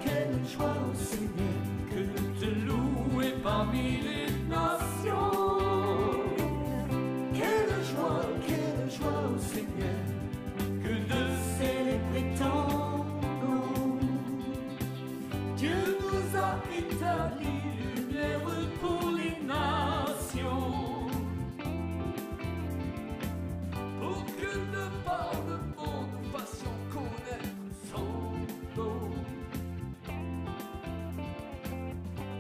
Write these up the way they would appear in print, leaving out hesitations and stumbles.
quelle joie au Seigneur, que de te louer parmi les nations. Quelle joie au Seigneur, que de célébrer ton nom. Dieu nous a établi lumière pour les nations, pour que de par le monde nous fassions connaître son nom.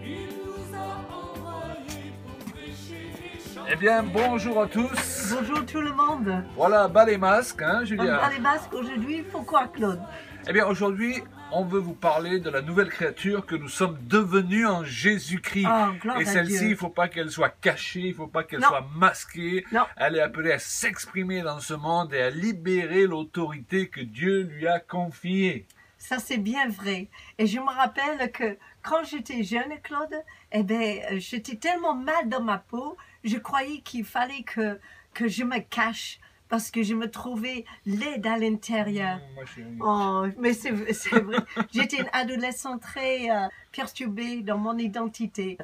Il nous a envoyés pour prêcher et chanter. Eh bien, bonjour à tous. Bonjour tout le monde. Voilà, bas les masques, hein, On Julia. a les masques aujourd'hui, pourquoi Claude? Eh bien, aujourd'hui, on veut vous parler de la nouvelle créature que nous sommes devenus en Jésus-Christ. Oh, gloire Et à celle-ci, Dieu. il ne faut pas qu'elle soit cachée, il ne faut pas qu'elle Non. soit masquée. Non. Elle est appelée à s'exprimer dans ce monde et à libérer l'autorité que Dieu lui a confiée. Ça c'est bien vrai. Et je me rappelle que quand j'étais jeune, Claude, eh ben, j'étais tellement mal dans ma peau, je croyais qu'il fallait que je me cache parce que je me trouvais laide à l'intérieur. Moi, chérie. Oh, mais c'est vrai. J'étais une adolescente très perturbée dans mon identité.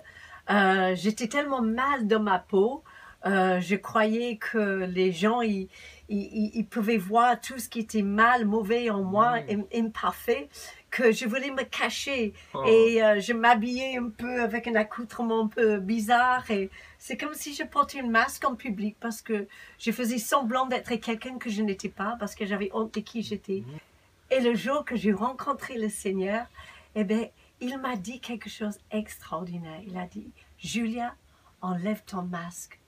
J'étais tellement mal dans ma peau. Je croyais que les gens, ils pouvaient voir tout ce qui était mal, mauvais en moi, imparfait, que je voulais me cacher. Oh. Et je m'habillais un peu avec un accoutrement un peu bizarre. Et c'est comme si je portais une masque en public parce que je faisais semblant d'être quelqu'un que je n'étais pas, parce que j'avais honte de qui j'étais. Et le jour que j'ai rencontré le Seigneur, eh bien, il m'a dit quelque chose d'extraordinaire. Il a dit, Julia, enlève ton masque.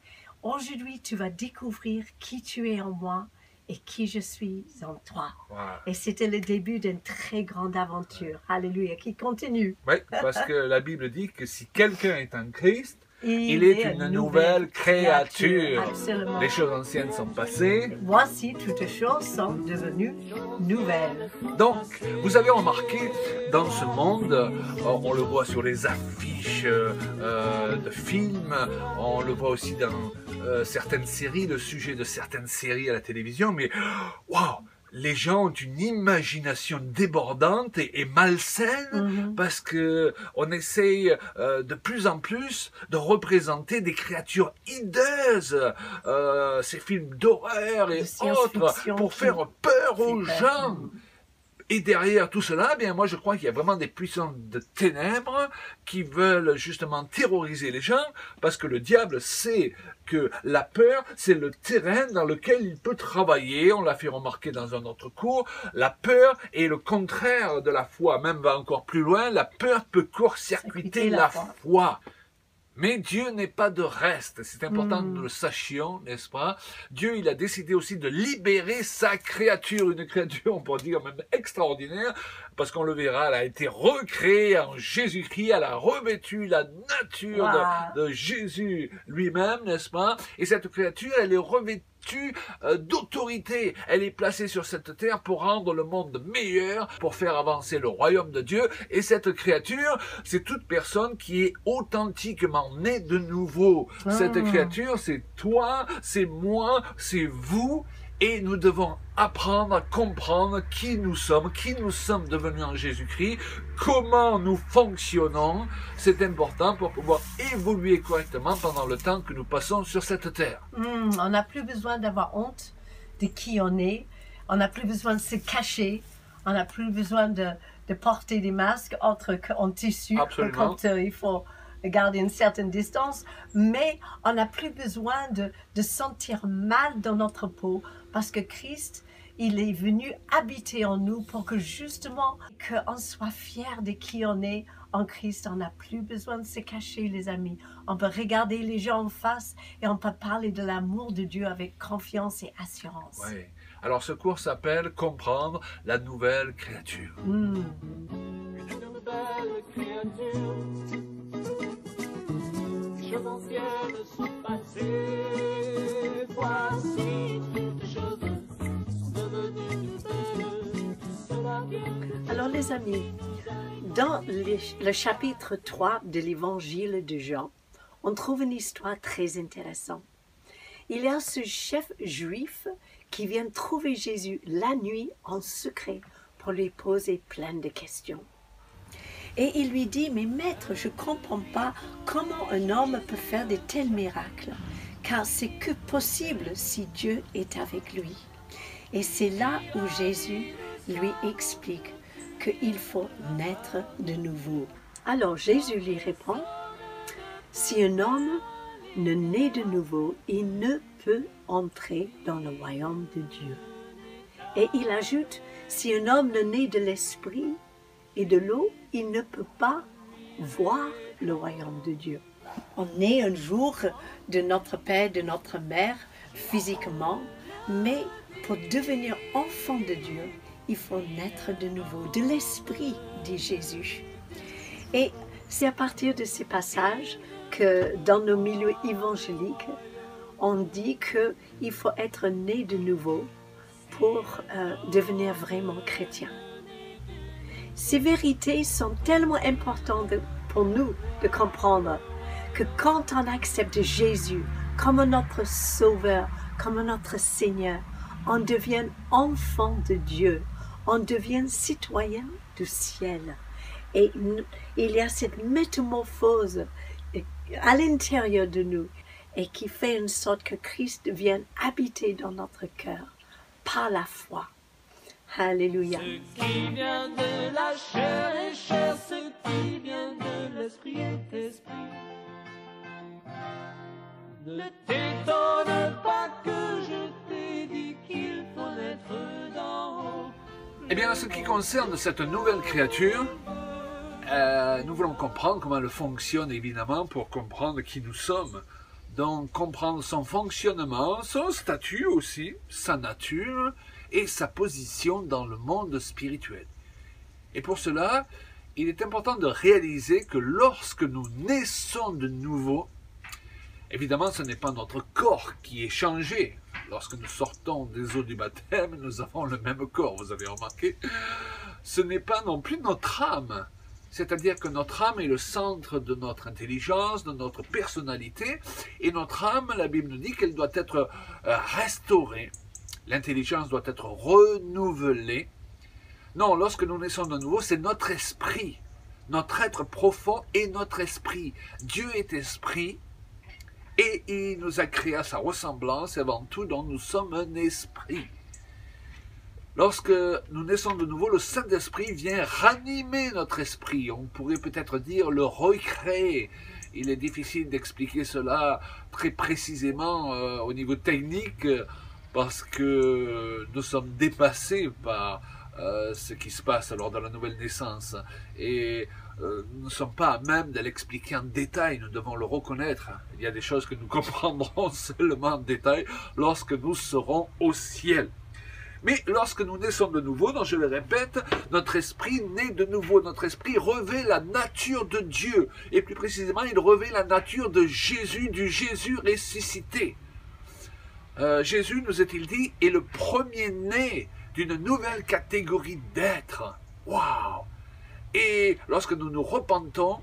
Aujourd'hui, tu vas découvrir qui tu es en moi et qui je suis en toi. Wow. Et c'était le début d'une très grande aventure. Alléluia, qui continue. Oui, parce que la Bible dit que si quelqu'un est en Christ, il est une nouvelle créature. Absolument. Les choses anciennes sont passées. Voici, toutes choses sont devenues nouvelles. Donc, vous avez remarqué, dans ce monde, on le voit sur les affiches de films, on le voit aussi dans certaines séries, le sujet de certaines séries à la télévision, mais waouh! Les gens ont une imagination débordante et malsaine parce que on essaye de plus en plus de représenter des créatures hideuses, ces films d'horreur et autres, pour faire peur aux gens. Et derrière tout cela, eh bien moi je crois qu'il y a vraiment des puissances de ténèbres qui veulent justement terroriser les gens, parce que le diable sait que la peur, c'est le terrain dans lequel il peut travailler. On l'a fait remarquer dans un autre cours. La peur est le contraire de la foi, même va encore plus loin. La peur peut court-circuiter la foi. Mais Dieu n'est pas de reste, c'est important que nous le sachions, n'est-ce pas? Dieu, il a décidé aussi de libérer sa créature, une créature, on pourrait dire même extraordinaire, parce qu'on le verra, elle a été recréée en Jésus-Christ, elle a revêtu la nature de Jésus lui-même, n'est-ce pas? Et cette créature, elle est revêtue d'autorité. Elle est placée sur cette terre pour rendre le monde meilleur, pour faire avancer le royaume de Dieu. Et cette créature, c'est toute personne qui est authentiquement née de nouveau. Cette créature, c'est toi, c'est moi, c'est vous. Et nous devons apprendre à comprendre qui nous sommes devenus en Jésus-Christ, comment nous fonctionnons. C'est important pour pouvoir évoluer correctement pendant le temps que nous passons sur cette terre. On n'a plus besoin d'avoir honte de qui on est. On n'a plus besoin de se cacher. On n'a plus besoin de porter des masques autres qu'en tissu. Absolument. Quand il faut garder une certaine distance, mais on n'a plus besoin de sentir mal dans notre peau parce que Christ, il est venu habiter en nous pour que justement, qu'on soit fiers de qui on est en Christ. On n'a plus besoin de se cacher, les amis. On peut regarder les gens en face et on peut parler de l'amour de Dieu avec confiance et assurance. Oui. Alors ce cours s'appelle « Comprendre la nouvelle créature ». Une nouvelle créature. Les choses anciennes sont passées, voici toutes choses sont devenues nouvelles. Cela vient. Alors les amis, dans le chapitre 3 de l'évangile de Jean, on trouve une histoire très intéressante. Il y a ce chef juif qui vient trouver Jésus la nuit en secret pour lui poser plein de questions. Et il lui dit, mais maître, je ne comprends pas comment un homme peut faire de tels miracles, car c'est que possible si Dieu est avec lui. Et c'est là où Jésus lui explique qu'il faut naître de nouveau. Alors Jésus lui répond, si un homme ne naît de nouveau, il ne peut entrer dans le royaume de Dieu. Et il ajoute, si un homme ne naît de l'esprit et de l'eau, il ne peut pas voir le royaume de Dieu. On naît un jour de notre père, de notre mère, physiquement, mais pour devenir enfant de Dieu, il faut naître de nouveau, de l'esprit, dit Jésus. Et c'est à partir de ces passages que dans nos milieux évangéliques, on dit qu'il faut être né de nouveau pour devenir vraiment chrétien. Ces vérités sont tellement importantes pour nous de comprendre que quand on accepte Jésus comme notre Sauveur, comme notre Seigneur, on devient enfant de Dieu, on devient citoyen du ciel. Et il y a cette métamorphose à l'intérieur de nous et qui fait en sorte que Christ vienne habiter dans notre cœur par la foi. Alléluia. Ce qui vient de la chair est chair, ce qui vient de l'esprit est esprit. Ne t'étonne pas que je t'ai dit qu'il faut naître d'en haut. Eh bien, en ce qui concerne cette nouvelle créature, nous voulons comprendre comment elle fonctionne, évidemment, pour comprendre qui nous sommes. Donc, comprendre son fonctionnement, son statut aussi, sa nature et sa position dans le monde spirituel. Et pour cela, il est important de réaliser que lorsque nous naissons de nouveau, évidemment, ce n'est pas notre corps qui est changé. Lorsque nous sortons des eaux du baptême, nous avons le même corps, vous avez remarqué. Ce n'est pas non plus notre âme. C'est-à-dire que notre âme est le centre de notre intelligence, de notre personnalité. Et notre âme, la Bible nous dit qu'elle doit être restaurée. L'intelligence doit être renouvelée. Non, lorsque nous naissons de nouveau, c'est notre esprit. Notre être profond et notre esprit. Dieu est esprit. Et il nous a créé à sa ressemblance, et avant tout, dont nous sommes un esprit. Lorsque nous naissons de nouveau, le Saint-Esprit vient ranimer notre esprit. On pourrait peut-être dire le recréer. Il est difficile d'expliquer cela très précisément au niveau technique, parce que nous sommes dépassés par ce qui se passe lors de la nouvelle naissance. Et nous ne sommes pas à même de l'expliquer en détail, nous devons le reconnaître. Il y a des choses que nous comprendrons seulement en détail lorsque nous serons au ciel. Mais lorsque nous naissons de nouveau, donc je le répète, notre esprit naît de nouveau, notre esprit revêt la nature de Dieu. Et plus précisément, il revêt la nature de Jésus, du Jésus ressuscité. Jésus, nous est-il dit, est le premier-né d'une nouvelle catégorie d'êtres. Waouh! Et lorsque nous nous repentons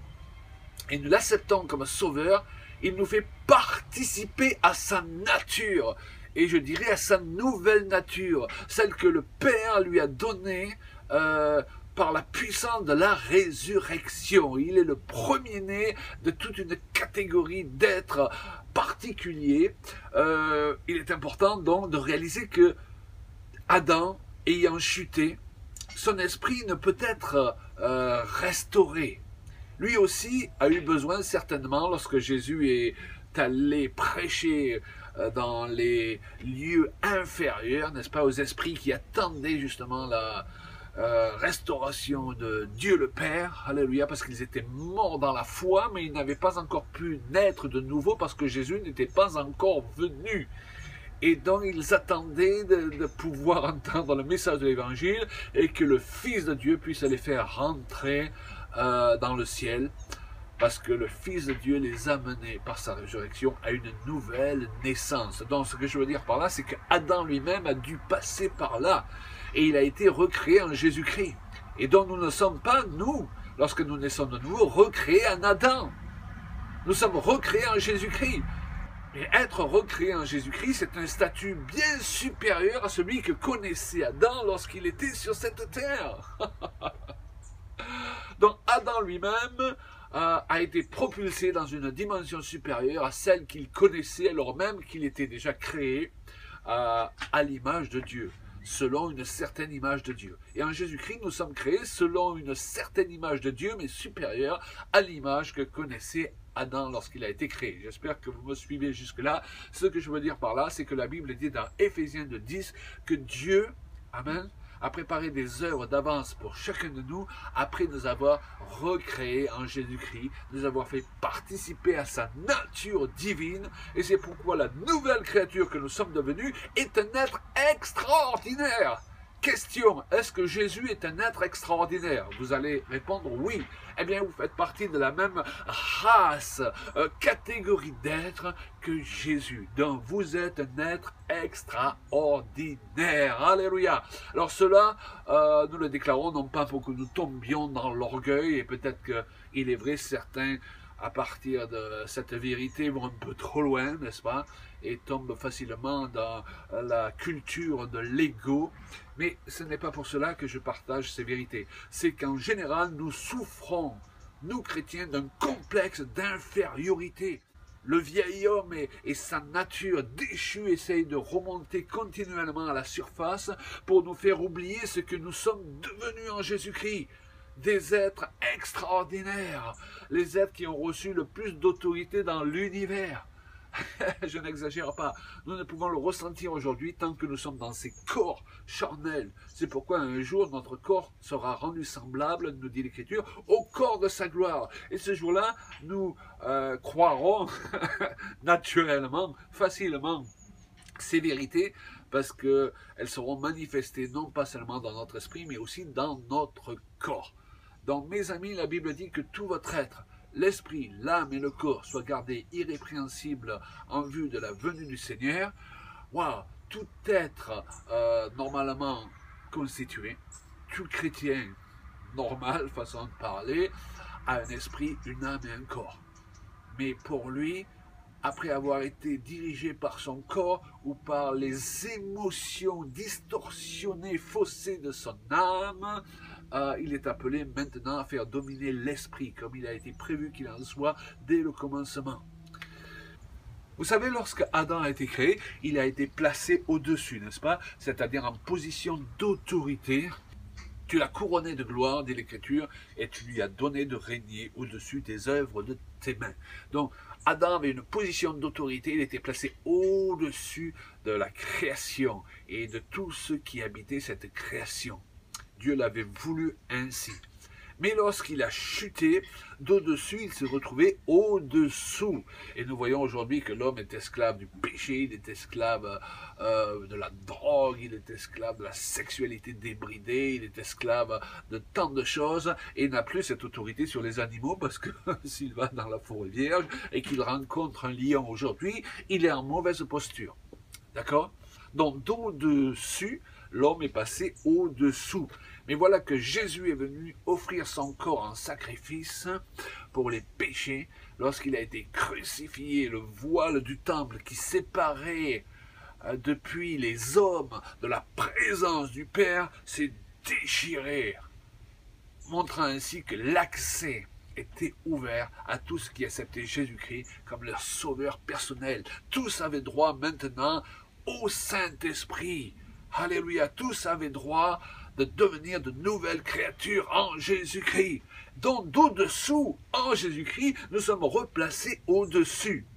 et nous l'acceptons comme sauveur, il nous fait participer à sa nature. Et je dirais à sa nouvelle nature, celle que le Père lui a donnée par la puissance de la résurrection. Il est le premier-né de toute une catégorie d'êtres particuliers. Il est important donc de réaliser que Adam, ayant chuté, son esprit ne peut être restauré. Lui aussi a eu besoin certainement, lorsque Jésus est allé prêcher dans les lieux inférieurs, n'est-ce pas, aux esprits qui attendaient justement la restauration de Dieu le Père, alléluia, parce qu'ils étaient morts dans la foi, mais ils n'avaient pas encore pu naître de nouveau parce que Jésus n'était pas encore venu. Et donc ils attendaient de pouvoir entendre le message de l'Évangile et que le Fils de Dieu puisse les faire rentrer dans le ciel, parce que le Fils de Dieu les a menés par sa résurrection à une nouvelle naissance. Donc ce que je veux dire par là, c'est qu'Adam lui-même a dû passer par là, et il a été recréé en Jésus-Christ. Et donc nous ne sommes pas, nous, lorsque nous naissons de nouveau, recréés en Adam. Nous sommes recréés en Jésus-Christ. Et être recréé en Jésus-Christ, c'est un statut bien supérieur à celui que connaissait Adam lorsqu'il était sur cette terre. Donc Adam lui-même a été propulsé dans une dimension supérieure à celle qu'il connaissait alors même qu'il était déjà créé à l'image de Dieu, selon une certaine image de Dieu. Et en Jésus-Christ, nous sommes créés selon une certaine image de Dieu, mais supérieure à l'image que connaissait Adam lorsqu'il a été créé. J'espère que vous me suivez jusque-là. Ce que je veux dire par là, c'est que la Bible dit dans Éphésiens 2:10 que Dieu, amen, a préparé des œuvres d'avance pour chacun de nous, après nous avoir recréés en Jésus-Christ, nous avoir fait participer à sa nature divine, et c'est pourquoi la nouvelle créature que nous sommes devenus est un être extraordinaire. Question, est-ce que Jésus est un être extraordinaire? Vous allez répondre oui. Eh bien, vous faites partie de la même race, catégorie d'êtres que Jésus. Donc, vous êtes un être extraordinaire. Alléluia. Alors, cela, nous le déclarons non pas pour que nous tombions dans l'orgueil, et peut-être qu'il est vrai, certains, à partir de cette vérité, vont un peu trop loin, n'est-ce pas, et tombent facilement dans la culture de l'ego. Mais ce n'est pas pour cela que je partage ces vérités. C'est qu'en général, nous souffrons, nous chrétiens, d'un complexe d'infériorité. Le vieil homme et sa nature déchue essayent de remonter continuellement à la surface pour nous faire oublier ce que nous sommes devenus en Jésus-Christ. Des êtres extraordinaires, les êtres qui ont reçu le plus d'autorité dans l'univers. Je n'exagère pas, nous ne pouvons le ressentir aujourd'hui tant que nous sommes dans ces corps charnels. C'est pourquoi un jour notre corps sera rendu semblable, nous dit l'Écriture, au corps de sa gloire. Et ce jour-là, nous croirons naturellement, facilement, ces vérités, parce qu'elles seront manifestées non pas seulement dans notre esprit, mais aussi dans notre corps. Donc mes amis, la Bible dit que tout votre être, l'esprit, l'âme et le corps soient gardés irrépréhensibles en vue de la venue du Seigneur. Wow, tout être normalement constitué, tout chrétien normal, façon de parler, a un esprit, une âme et un corps. Mais pour lui, après avoir été dirigé par son corps ou par les émotions distorsionnées, faussées de son âme, il est appelé maintenant à faire dominer l'esprit, comme il a été prévu qu'il en soit dès le commencement. Vous savez, lorsque Adam a été créé, il a été placé au-dessus, n'est-ce pas? C'est-à-dire en position d'autorité. Tu l'as couronné de gloire, dit l'Écriture, et tu lui as donné de régner au-dessus des œuvres de tes mains. Donc, Adam avait une position d'autorité, il était placé au-dessus de la création et de tous ceux qui habitaient cette création. Dieu l'avait voulu ainsi. Mais lorsqu'il a chuté d'au-dessus, il s'est retrouvé au-dessous. Et nous voyons aujourd'hui que l'homme est esclave du péché, il est esclave de la drogue, il est esclave de la sexualité débridée, il est esclave de tant de choses, et n'a plus cette autorité sur les animaux, parce que s'il va dans la forêt vierge et qu'il rencontre un lion aujourd'hui, il est en mauvaise posture. D'accord? Donc d'au-dessus, l'homme est passé au-dessous. Mais voilà que Jésus est venu offrir son corps en sacrifice pour les péchés. Lorsqu'il a été crucifié, le voile du temple qui séparait depuis les hommes de la présence du Père s'est déchiré, montrant ainsi que l'accès était ouvert à tous qui acceptaient Jésus-Christ comme leur sauveur personnel. Tous avaient droit maintenant au Saint-Esprit. Alléluia, tous avaient droit de devenir de nouvelles créatures en Jésus-Christ. Donc d'au-dessous, en Jésus-Christ, nous sommes replacés au-dessus.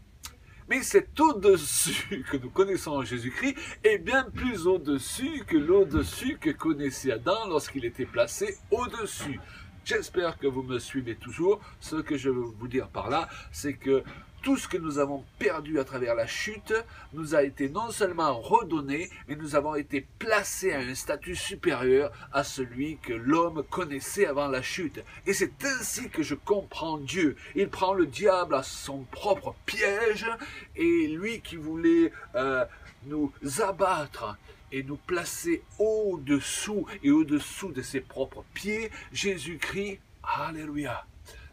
Mais cet au-dessus que nous connaissons en Jésus-Christ est bien plus au-dessus que l'au-dessus que connaissait Adam lorsqu'il était placé au-dessus. J'espère que vous me suivez toujours. Ce que je veux vous dire par là, c'est que tout ce que nous avons perdu à travers la chute nous a été non seulement redonné, mais nous avons été placés à un statut supérieur à celui que l'homme connaissait avant la chute. Et c'est ainsi que je comprends Dieu. Il prend le diable à son propre piège, et lui qui voulait nous abattre et nous placer au-dessous et au-dessous de ses propres pieds, Jésus-Christ, alléluia,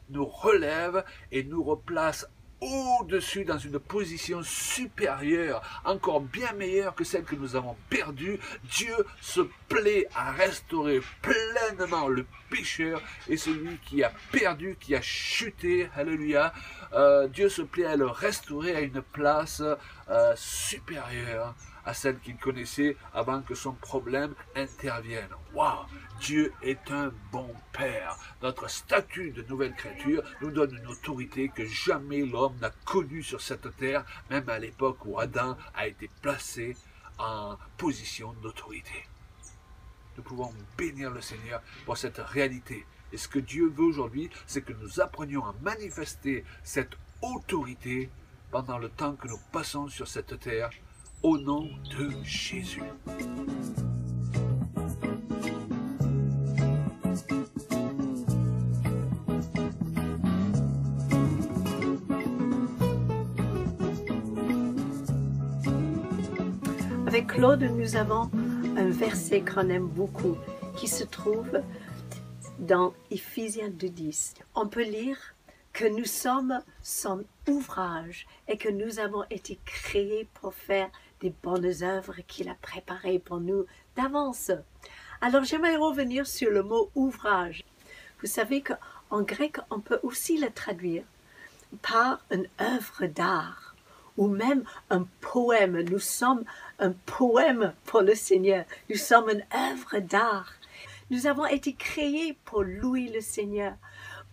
nous relève et nous replace au-dessus, dans une position supérieure, encore bien meilleure que celle que nous avons perdue. Dieu se plaît à restaurer pleinement le pécheur et celui qui a perdu, qui a chuté. Alléluia. Dieu se plaît à le restaurer à une place supérieure à celle qu'il connaissait avant que son problème intervienne. Waouh! Dieu est un bon Père. Notre statut de nouvelle créature nous donne une autorité que jamais l'homme n'a connue sur cette terre, même à l'époque où Adam a été placé en position d'autorité. Nous pouvons bénir le Seigneur pour cette réalité. Et ce que Dieu veut aujourd'hui, c'est que nous apprenions à manifester cette autorité pendant le temps que nous passons sur cette terre, au nom de Jésus. Avec Claude, nous avons un verset qu'on aime beaucoup qui se trouve dans Éphésiens 2:10. On peut lire que nous sommes son ouvrage et que nous avons été créés pour faire des bonnes œuvres qu'il a préparées pour nous d'avance. Alors j'aimerais revenir sur le mot ouvrage. Vous savez qu'en grec, on peut aussi le traduire par une œuvre d'art ou même un poème. Nous sommes un poème pour le Seigneur. Nous sommes une œuvre d'art. Nous avons été créés pour louer le Seigneur,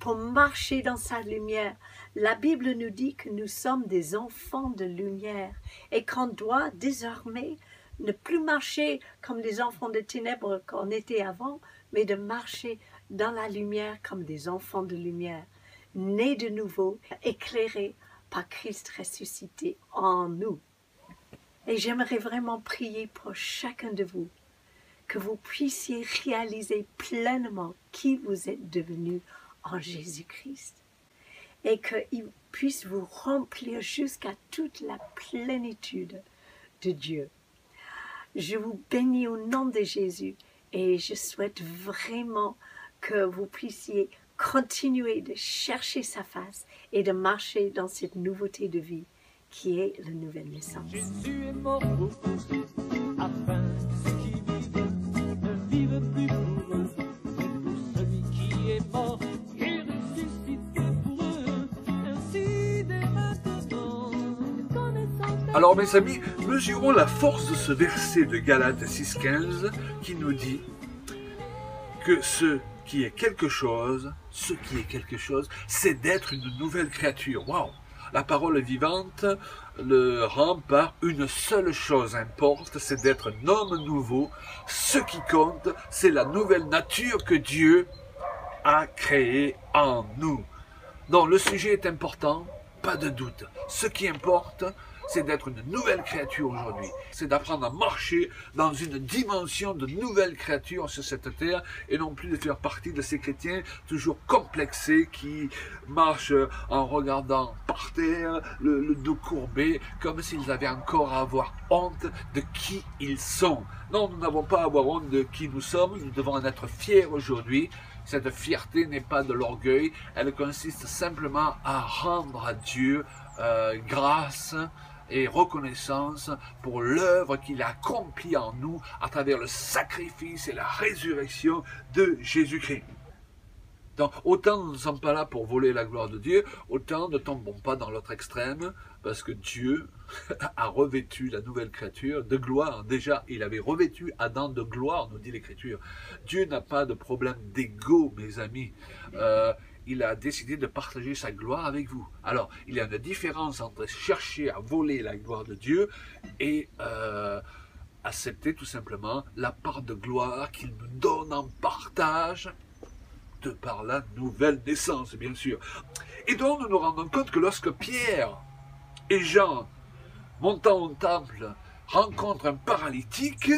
pour marcher dans sa lumière. La Bible nous dit que nous sommes des enfants de lumière et qu'on doit désormais ne plus marcher comme des enfants de ténèbres qu'on était avant, mais de marcher dans la lumière comme des enfants de lumière, nés de nouveau, éclairés par Christ ressuscité en nous. Et j'aimerais vraiment prier pour chacun de vous, que vous puissiez réaliser pleinement qui vous êtes devenus en Jésus-Christ et qu'il puisse vous remplir jusqu'à toute la plénitude de Dieu. Je vous bénis au nom de Jésus et je souhaite vraiment que vous puissiez continuer de chercher sa face et de marcher dans cette nouveauté de vie qui est la nouvelle naissance. Jésus est mort pour vous, afin que ceux qui vivent ne vivent plus pour eux, mais pour celui qui est mort et ressuscité pour eux. Ainsi dès maintenant, connaissance. Alors mes amis, mesurons la force de ce verset de Galates 6,15 qui nous dit que ce qui est quelque chose, c'est d'être une nouvelle créature. Waouh! La parole vivante le rend par une seule chose importe, c'est d'être un homme nouveau. Ce qui compte, c'est la nouvelle nature que Dieu a créée en nous. Donc le sujet est important, pas de doute. Ce qui importe, c'est d'être une nouvelle créature aujourd'hui. C'est d'apprendre à marcher dans une dimension de nouvelle créature sur cette terre et non plus de faire partie de ces chrétiens toujours complexés qui marchent en regardant par terre, le dos courbé, comme s'ils avaient encore à avoir honte de qui ils sont. Non, nous n'avons pas à avoir honte de qui nous sommes, nous devons en être fiers aujourd'hui. Cette fierté n'est pas de l'orgueil, elle consiste simplement à rendre à Dieu grâce et reconnaissance pour l'œuvre qu'il a accomplie en nous à travers le sacrifice et la résurrection de Jésus-Christ. Donc, autant nous ne sommes pas là pour voler la gloire de Dieu, autant ne tombons pas dans l'autre extrême, parce que Dieu a revêtu la nouvelle créature de gloire. Déjà, il avait revêtu Adam de gloire, nous dit l'Écriture. Dieu n'a pas de problème d'ego, mes amis. Il a décidé de partager sa gloire avec vous. Alors, il y a une différence entre chercher à voler la gloire de Dieu et accepter tout simplement la part de gloire qu'il nous donne en partage de par la nouvelle naissance, bien sûr. Et donc, nous nous rendons compte que lorsque Pierre et Jean, montant au temple, rencontrent un paralytique,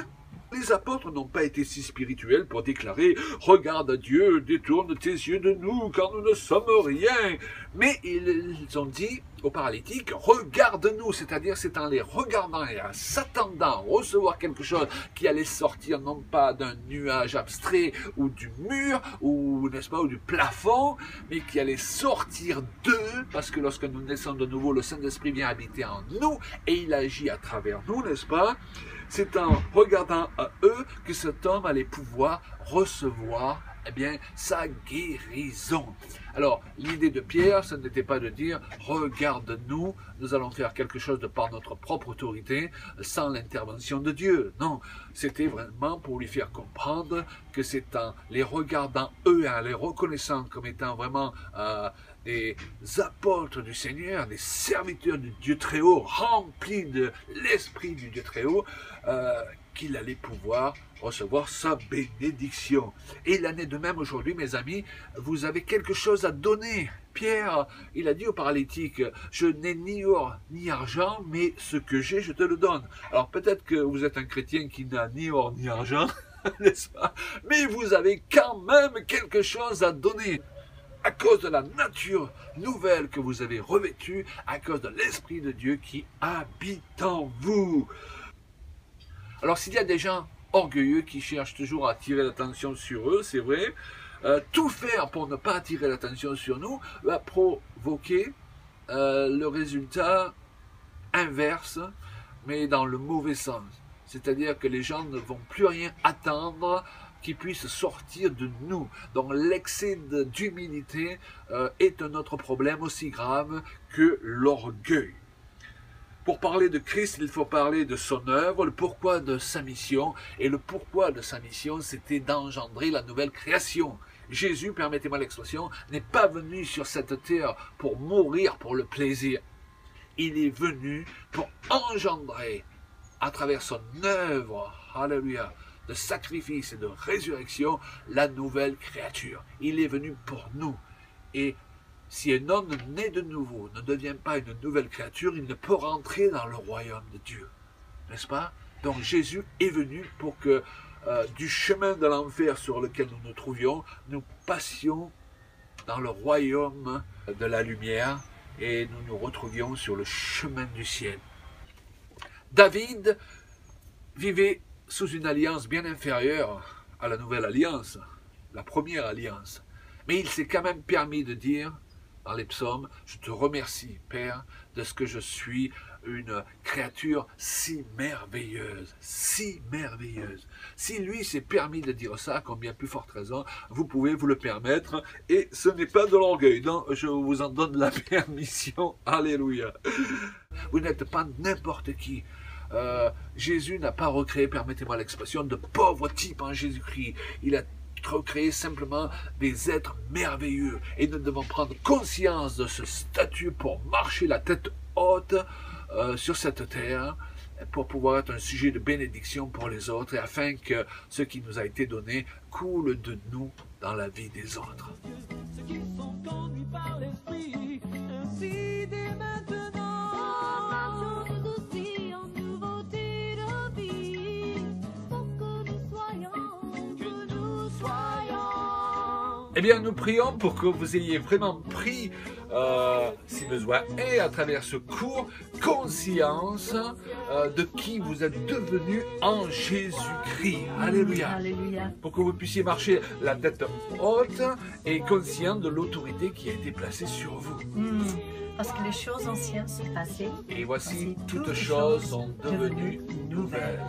les apôtres n'ont pas été si spirituels pour déclarer « Regarde Dieu, détourne tes yeux de nous, car nous ne sommes rien ». Mais ils ont dit aux paralytiques, regarde-nous, c'est-à-dire c'est en les regardant et en s'attendant à recevoir quelque chose qui allait sortir non pas d'un nuage abstrait ou du mur ou n'est-ce pas ou du plafond, mais qui allait sortir d'eux, parce que lorsque nous naissons de nouveau, le Saint-Esprit vient habiter en nous et il agit à travers nous, n'est-ce pas? C'est en regardant à eux que cet homme allait pouvoir recevoir sa guérison. Alors, l'idée de Pierre, ce n'était pas de dire « Regarde-nous, nous allons faire quelque chose de par notre propre autorité, sans l'intervention de Dieu. » Non, c'était vraiment pour lui faire comprendre que c'est en les regardant eux et en les reconnaissant comme étant vraiment des apôtres du Seigneur, des serviteurs du Dieu Très-Haut, remplis de l'Esprit du Dieu Très-Haut, qu'il allait pouvoir recevoir sa bénédiction. Et il en est de même aujourd'hui, mes amis, vous avez quelque chose à donner. Pierre, il a dit au paralytique, je n'ai ni or ni argent, mais ce que j'ai, je te le donne. Alors peut-être que vous êtes un chrétien qui n'a ni or ni argent, n'est-ce pas? Mais vous avez quand même quelque chose à donner. À cause de la nature nouvelle que vous avez revêtue, à cause de l'Esprit de Dieu qui habite en vous. Alors s'il y a des gens orgueilleux qui cherchent toujours à attirer l'attention sur eux, c'est vrai, tout faire pour ne pas attirer l'attention sur nous va provoquer le résultat inverse, mais dans le mauvais sens. C'est-à-dire que les gens ne vont plus rien attendre qui puisse sortir de nous. Donc l'excès d'humilité est un autre problème aussi grave que l'orgueil. Pour parler de Christ, il faut parler de son œuvre, le pourquoi de sa mission. Et le pourquoi de sa mission, c'était d'engendrer la nouvelle création. Jésus, permettez-moi l'expression, n'est pas venu sur cette terre pour mourir pour le plaisir. Il est venu pour engendrer, à travers son œuvre, alléluia, de sacrifice et de résurrection, la nouvelle créature. Il est venu pour nous. Et si un homme né de nouveau ne devient pas une nouvelle créature, il ne peut rentrer dans le royaume de Dieu. N'est-ce pas? Donc Jésus est venu pour que du chemin de l'enfer sur lequel nous nous trouvions, nous passions dans le royaume de la lumière et nous nous retrouvions sur le chemin du ciel. David vivait sous une alliance bien inférieure à la nouvelle alliance, la première alliance. Mais il s'est quand même permis de dire dans les psaumes, je te remercie, Père, de ce que je suis une créature si merveilleuse, si merveilleuse. Si lui s'est permis de dire ça, à combien plus forte raison, vous pouvez vous le permettre, et ce n'est pas de l'orgueil, non, je vous en donne la permission, alléluia. Vous n'êtes pas n'importe qui. Jésus n'a pas recréé, permettez-moi l'expression, de pauvres types en Jésus-Christ. Il a recréer simplement des êtres merveilleux et nous devons prendre conscience de ce statut pour marcher la tête haute sur cette terre pour pouvoir être un sujet de bénédiction pour les autres et afin que ce qui nous a été donné coule de nous dans la vie des autres. Ceux qui sont conduits par l'Esprit, ainsi dès maintenant, marchons aussi en nouveauté de vie, pour que nous soyons. Eh bien, nous prions pour que vous ayez vraiment pris, si besoin est, à travers ce cours, conscience de qui vous êtes devenu en Jésus-Christ. Alléluia. Alléluia. Pour que vous puissiez marcher la tête haute et conscient de l'autorité qui a été placée sur vous. Parce que les choses anciennes sont passées. Et voici, toutes choses sont devenues nouvelles.